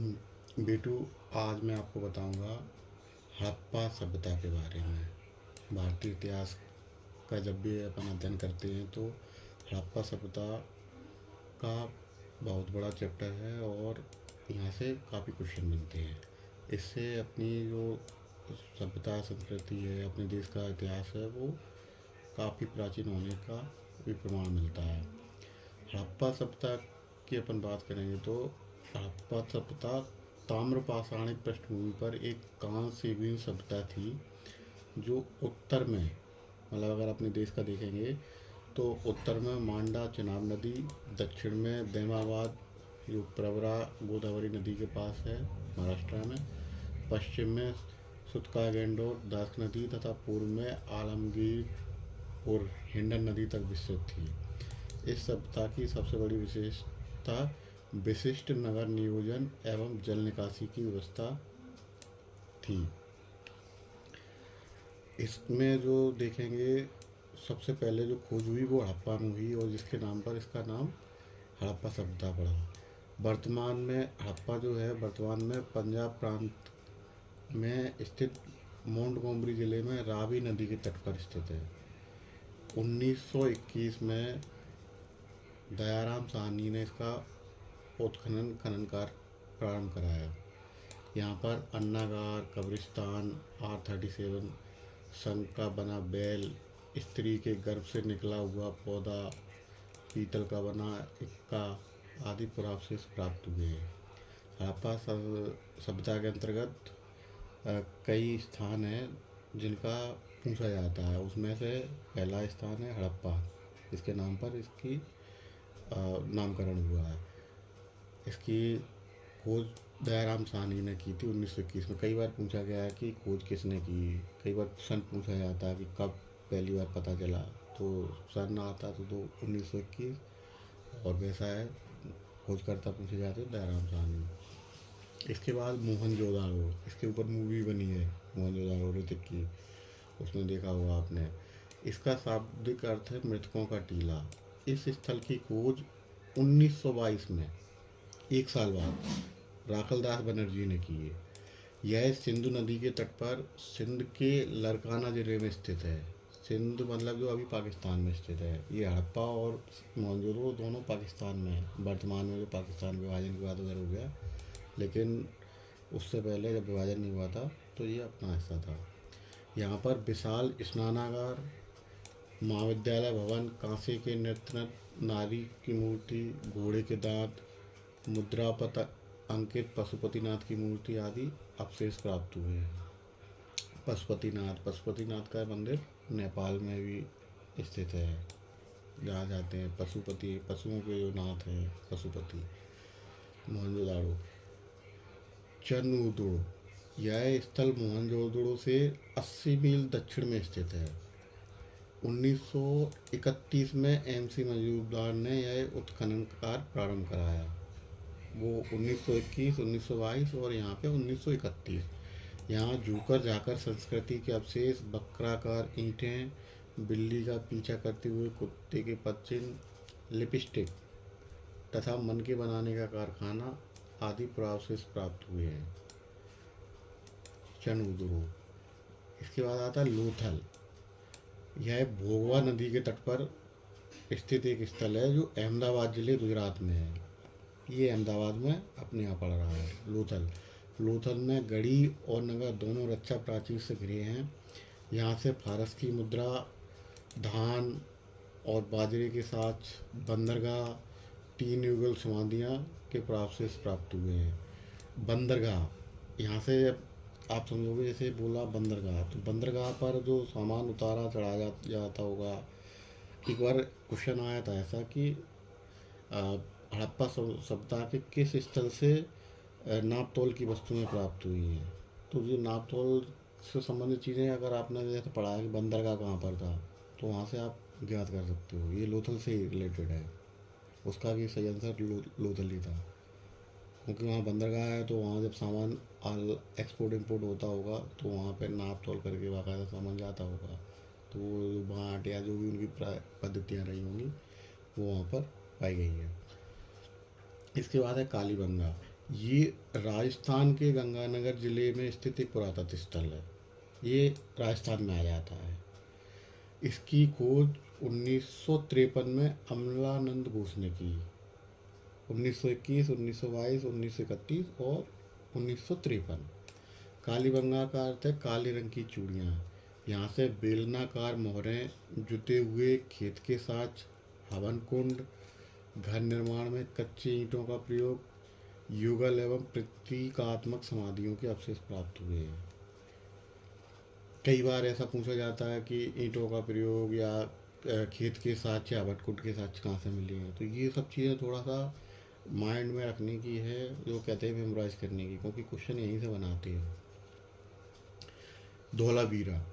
बेटू, आज मैं आपको बताऊंगा हड़प्पा सभ्यता के बारे में। भारतीय इतिहास का जब भी अपन अध्ययन करते हैं तो हड़प्पा सभ्यता का बहुत बड़ा चैप्टर है और यहाँ से काफ़ी क्वेश्चन बनते हैं। इससे अपनी जो सभ्यता संस्कृति है, अपने देश का इतिहास है, वो काफ़ी प्राचीन होने का भी प्रमाण मिलता है। हड़प्पा सभ्यता की अपन बात करेंगे तो हड़प्पा सभ्यता ताम्रपाषाणिक पृष्ठभूमि पर एक कांस्य युगीन सभ्यता थी, जो उत्तर में, मतलब अगर अपने देश का देखेंगे तो उत्तर में मांडा चिनाब नदी, दक्षिण में दैमाबाद जो प्रवरा गोदावरी नदी के पास है महाराष्ट्र में, पश्चिम में सुतका गेंडोर दास नदी तथा पूर्व में आलमगीर और हिंडन नदी तक विस्तृत थी। इस सभ्यता की सबसे बड़ी विशेषता विशिष्ट नगर नियोजन एवं जल निकासी की व्यवस्था थी। इसमें जो देखेंगे, सबसे पहले जो खोज हुई वो हड़प्पा में हुई और जिसके नाम पर इसका नाम हड़प्पा सभ्यता पड़ा। वर्तमान में हड़प्पा जो है वर्तमान में पंजाब प्रांत में स्थित मोंटगोमरी जिले में रावी नदी के तट पर स्थित है। 1921 में दयाराम साहनी ने इसका उत्खनन खनन कार्य प्रारंभ कराया। यहाँ पर अन्नागार, कब्रिस्तान, R37, शंख का बना बैल, स्त्री के गर्भ से निकला हुआ पौधा, पीतल का बना इक्का आदि पुरावशेष प्राप्त हुए हैं। हड़प्पा सभ्यता के अंतर्गत कई स्थान हैं जिनका पूछा जाता है। उसमें से पहला स्थान है हड़प्पा, इसके नाम पर इसकी नामकरण हुआ है। इसकी खोज दयाराम साहनी ने की थी 1921 में। कई बार पूछा गया है कि खोज किसने की, कई बार सन पूछा जाता है कि कब पहली बार पता चला, तो सन आता तो 1921 और वैसा है खोजकर्ता पूछे जाते हैं दयाराम साहनी। इसके बाद मोहनजोदाड़ो, इसके ऊपर मूवी बनी है मोहनजोदाड़ो ऋतिक की, उसमें देखा होगा आपने। इसका शाब्दिक अर्थ है मृतकों का टीला। इस स्थल की खोज 1922 में, एक साल बाद राखलदास बनर्जी ने की है। यह सिंधु नदी के तट पर सिंध के लरकाना जिले में स्थित है। सिंध मतलब जो अभी पाकिस्तान में स्थित है। ये हड़प्पा और मोहनजोदड़ो दोनों पाकिस्तान में है। वर्तमान में जो पाकिस्तान विभाजन के बाद उधर हो गया, लेकिन उससे पहले जब विभाजन नहीं हुआ था तो ये अपना हिस्सा था। यहाँ पर विशाल स्नानागार, महाविद्यालय भवन, कांसे के नृत्य नारी की मूर्ति, घोड़े के दांत, मुद्रापत अंकित पशुपतिनाथ की मूर्ति आदि अवशेष प्राप्त हुए हैं। पशुपतिनाथ का मंदिर नेपाल में भी स्थित है, जहाँ जाते हैं पशुपति, पशुओं के जो नाथ हैं पशुपति। मोहनजोदाड़ो चनउदड़ो, यह स्थल मोहनजोदड़ो से 80 मील दक्षिण में स्थित है। 1931 में MC मजूमदार ने यह उत्खनन कार्य प्रारंभ कराया। वो 1921, 1922 और यहाँ पे 1931। यहाँ झूकर जाकर संस्कृति के अवशेष, वक्राकार ईंटें, बिल्ली का पीछा करते हुए कुत्ते के पदचिन्ह, लिपस्टिक तथा मन के बनाने का कारखाना आदि पुरावशेष प्राप्त हुए हैं। चनउदड़ो। इसके बाद आता है लोथल। यह भोगवा नदी के तट पर स्थित एक स्थल है जो अहमदाबाद जिले गुजरात में है। ये अहमदाबाद में अपने यहाँ पड़ रहा है। लोथल में गढ़ी और नगर दोनों रक्षा प्राचीर से घिरे हैं। यहाँ से फारस की मुद्रा, धान और बाजरे के साथ बंदरगाह, 3 युगल समाधियाँ के प्रावशेष प्राप्त हुए हैं। बंदरगाह, यहाँ से आप समझोगे जैसे बोला बंदरगाह, तो बंदरगाह पर जो सामान उतारा चढ़ाया जाता होगा। एक बार क्वेश्चन आया था ऐसा कि हड़प्पा सभ्यता के किस स्थल से नाप तोल की वस्तुएं प्राप्त हुई हैं। तो ये नाप तोल से संबंधित चीज़ें अगर आपने जैसे पढ़ा है कि बंदरगाह कहाँ पर था, तो वहाँ से आप ज्ञात कर सकते हो। ये लोथल से ही रिलेटेड है, उसका भी सही आंसर लोथल ही था, क्योंकि वहाँ बंदरगाह है तो वहाँ जब सामान एक्सपोर्ट इम्पोर्ट होता होगा तो वहाँ पे नाप तोल करके बाकायदा सामान जाता होगा। तो वो बाट या जो भी उनकी पद्धतियाँ रही होंगी वो वहाँ पर पाई गई है। इसके बाद है कालीबंगा। ये राजस्थान के गंगानगर जिले में स्थित एक पुरातत्व स्थल है। ये राजस्थान में आ जाता है। इसकी खोज 1953 में अमलानंद घोष ने की। 1921, 1922, 1931 और 1953। कालीबंगा का अर्थ है काले रंग की चूड़ियाँ। यहाँ से बेलनाकार मोहरें, जुते हुए खेत के साथ, हवन कुंड, घर निर्माण में कच्ची ईंटों का प्रयोग, युगल एवं प्रतीकात्मक समाधियों के अवशेष प्राप्त हुए हैं। कई बार ऐसा पूछा जाता है कि ईंटों का प्रयोग या खेत के साथ या भटकुट के साथ कहाँ से मिली हैं। तो ये सब चीज़ें थोड़ा सा माइंड में रखने की है, जो कहते हैं मेमोराइज करने की, क्योंकि क्वेश्चन यहीं से बनाते हैं। धोलावीरा,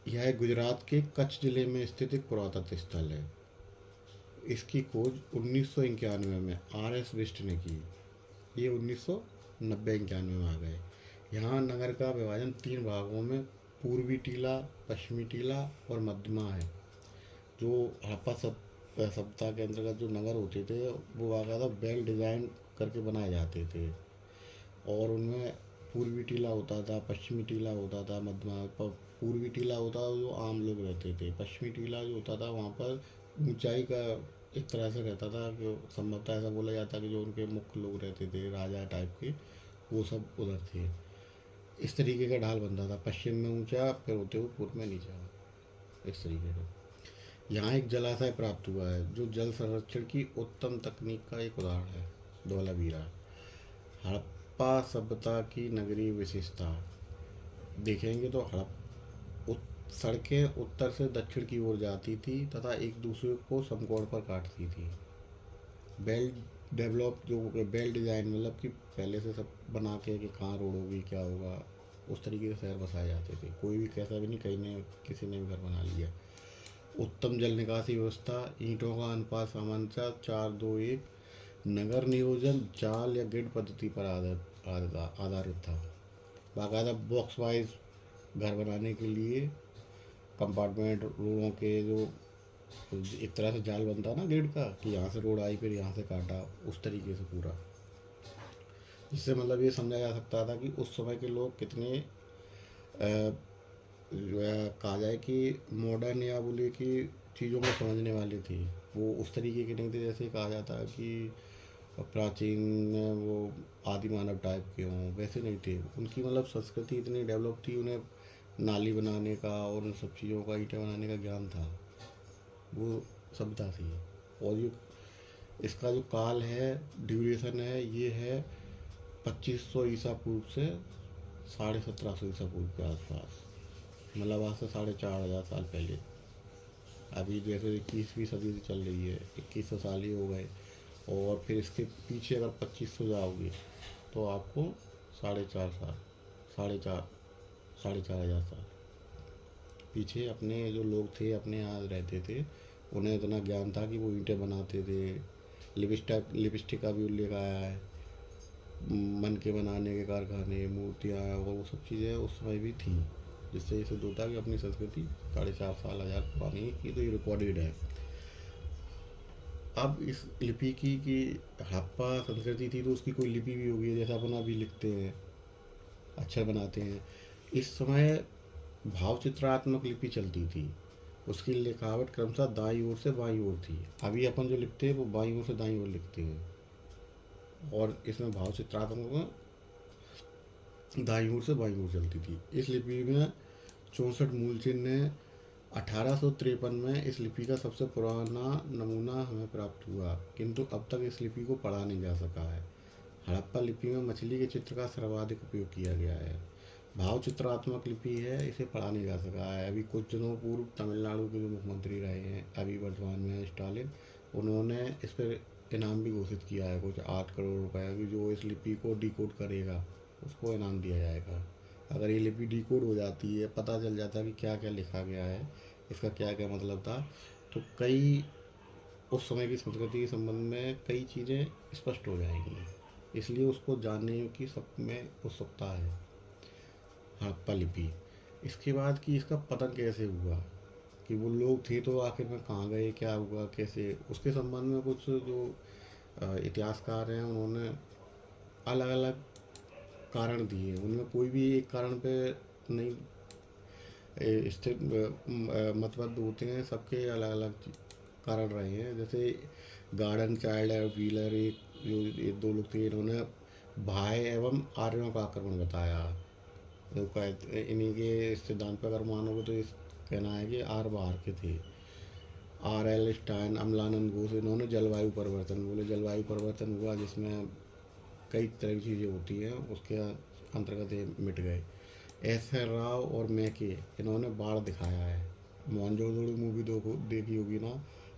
यह गुजरात के कच्छ जिले में स्थित एक पुरातत्व स्थल है। इसकी खोज 1991 में R.S. बिष्ट ने की। ये 1990-91 में आ गए। यहाँ नगर का विभाजन 3 भागों में पूर्वी टीला, पश्चिमी टीला और मध्यमा है। जो हड़प्पा सभ्यता के अंतर्गत जो नगर होते थे वो बाकायदा वेल डिज़ाइन करके बनाए जाते थे, और उनमें पूर्वी टीला होता था, पश्चिमी टीला होता था, मध्यमा पूर्वी टीला होता था जो आम लोग रहते थे। पश्चिमी टीला जो होता था वहाँ पर ऊंचाई का एक तरह से रहता था कि संभवतः ऐसा बोला जाता कि जो उनके मुख्य लोग रहते थे राजा टाइप के, वो सब उधर थे। इस तरीके का ढाल बनता था, पश्चिम में ऊंचा, फिर होते हुए पूर्व में नीचा, इस तरीके से। यहाँ एक जलाशय प्राप्त हुआ है जो जल संरक्षण की उत्तम तकनीक का एक उदाहरण है। धौलावीरा, हड़प्पा सभ्यता की नगरीय विशेषता देखेंगे तो सड़कें उत्तर से दक्षिण की ओर जाती थी तथा एक दूसरे को समकोण पर काटती थी। बेल डेवलप, जो बेल डिज़ाइन, मतलब कि पहले से सब बना के कि कहाँ रोड होगी क्या होगा, उस तरीके से शहर बसाए जाते थे। कोई भी कैसा भी नहीं, कहीं ने किसी ने भी घर बना लिया। उत्तम जल निकासी व्यवस्था, ईंटों का अनुपात सामान्यतः 4-2-1, नगर नियोजन जाल या ग्रिड पद्धति पर आधारित था। बाकायदा बॉक्स वाइज घर बनाने के लिए कंपार्टमेंट, रोडों के जो एक तरह से जाल बनता ना ग्रिड का, कि यहाँ से रोड आई फिर यहाँ से काटा, उस तरीके से पूरा। जिससे मतलब ये समझा जा सकता था कि उस समय के लोग कितने कहा जाए कि मॉडर्न या बोले कि चीज़ों को समझने वाले थे। वो उस तरीके के नहीं थे जैसे कहा जाता है कि प्राचीन वो आदि मानव टाइप के हों, वैसे नहीं थे। उनकी मतलब संस्कृति इतनी डेवलप थी, उन्हें नाली बनाने का और उन सब चीज़ों का, ईंटें बनाने का ज्ञान था, वो सभ्यता थी। और ये इसका जो काल है, ड्यूरेशन है, ये है 2500 ईसा पूर्व से 1750 ईसा पूर्व के आसपास, मतलब आज से 4500 साल पहले। अभी जैसे 21वीं सदी से चल रही है, 2100 साल ही हो गए, और फिर इसके पीछे अगर 2500 जाओगे तो आपको 4.5 साल, 4.5 साल पीछे अपने जो लोग थे अपने यहाँ रहते थे, उन्हें इतना ज्ञान था कि वो ईंटें बनाते थे। लिपस्टिक का भी उल्लेख आया है, मन के बनाने के कारखाने, मूर्तियाँ और वो सब चीज़ें उस समय भी थी, जिससे ये सिद्ध होता है कि अपनी संस्कृति 4.5 साल 1000 पुरानी की तो ये रिकॉर्डेड है। अब इस लिपि की हड़प्पा संस्कृति थी तो उसकी कोई लिपि भी होगी, जैसा अपन अभी लिखते हैं, अक्षर बनाते हैं। इस समय भावचित्रात्मक लिपि चलती थी, उसकी लिखावट क्रमशः दाईं ओर से बाईं ओर थी। अभी अपन जो लिखते हैं वो बाईं ओर से दाईं ओर लिखते हैं, और इसमें भावचित्रात्मक दाईं ओर से बाईं ओर चलती थी। इस लिपि में 64 मूल चिन्ह हैं। 1853 में इस लिपि का सबसे पुराना नमूना हमें प्राप्त हुआ, किंतु अब तक इस लिपि को पढ़ा नहीं जा सका है। हड़प्पा लिपि में मछली के चित्र का सर्वाधिक उपयोग किया गया है। भावचित्रात्मक लिपि है, इसे पढ़ा नहीं जा सका है। अभी कुछ दिनों पूर्व तमिलनाडु के जो मुख्यमंत्री रहे हैं, अभी वर्तमान में स्टालिन, उन्होंने इस पर इनाम भी घोषित किया है, कुछ 8 करोड़ रुपए की। जो इस लिपि को डिकोड करेगा उसको इनाम दिया जाएगा। अगर ये लिपि डिकोड हो जाती है, पता चल जाता है कि क्या क्या लिखा गया है, इसका क्या क्या मतलब था, तो कई उस समय की संस्कृति के संबंध में कई चीज़ें स्पष्ट हो जाएंगी। इसलिए उसको जानने की सब में उत्सुकता है। हड़प्पा लिपि, इसके बाद कि इसका पतन कैसे हुआ, कि वो लोग थे तो आखिर में कहाँ गए, क्या हुआ, कैसे, उसके संबंध में कुछ जो इतिहासकार हैं उन्होंने अलग अलग कारण दिए, उनमें कोई भी एक कारण पे नहीं स्थिर मतभेद होते हैं, सबके अलग अलग कारण रहे हैं। जैसे गार्डन चाइल्ड और व्हीलर, एक जो ये दो लोग थे, इन्होंने भाई एवं आर्यों का आक्रमण बताया। जो इन्हीं के सिद्धांत पर अगर मानोगे तो इस कहना है कि आर बाहर के थे। आर एल स्टाइन, अम्लानंद घोष, इन्होंने जलवायु परिवर्तन बोले, जलवायु परिवर्तन हुआ जिसमें कई तरह की चीज़ें होती हैं, उसके अंतर्गत ये मिट गए। एस आर राव और मैके, इन्होंने बाढ़ दिखाया है। मोहनजोदड़ो मूवी देखी होगी ना,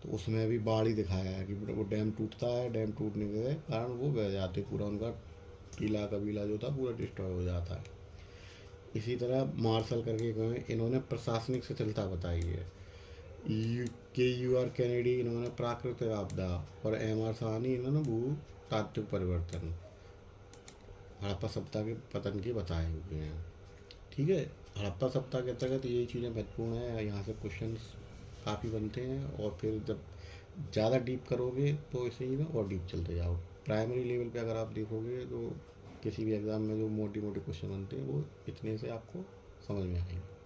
तो उसमें भी बाढ़ ही दिखाया है कि वो डैम टूटता है, डैम टूटने के कारण वो बह जाते, पूरा उनका टीला कबीला जो था पूरा डिस्ट्रॉय हो जाता है। इसी तरह मार्शल करके कहें, इन्होंने प्रशासनिक शिथिलता बताई है। यू आर कैनेडी, इन्होंने प्राकृतिक आपदा, और एम आर साहनी, इन्होंने भू तात्विक परिवर्तन, हड़प्पा सभ्यता के पतन के बताए हुए हैं। ठीक है। हड़प्पा सभ्यता के अंतर्गत ये चीज़ें महत्वपूर्ण है, यहाँ से क्वेश्चंस काफ़ी बनते हैं, और फिर जब ज़्यादा डीप करोगे तो इसे ही ना और डीप चलते जाओ। प्राइमरी लेवल पे अगर आप देखोगे तो किसी भी एग्ज़ाम में जो मोटी मोटी क्वेश्चन बनते हैं वो इतने से आपको समझ में आएंगे।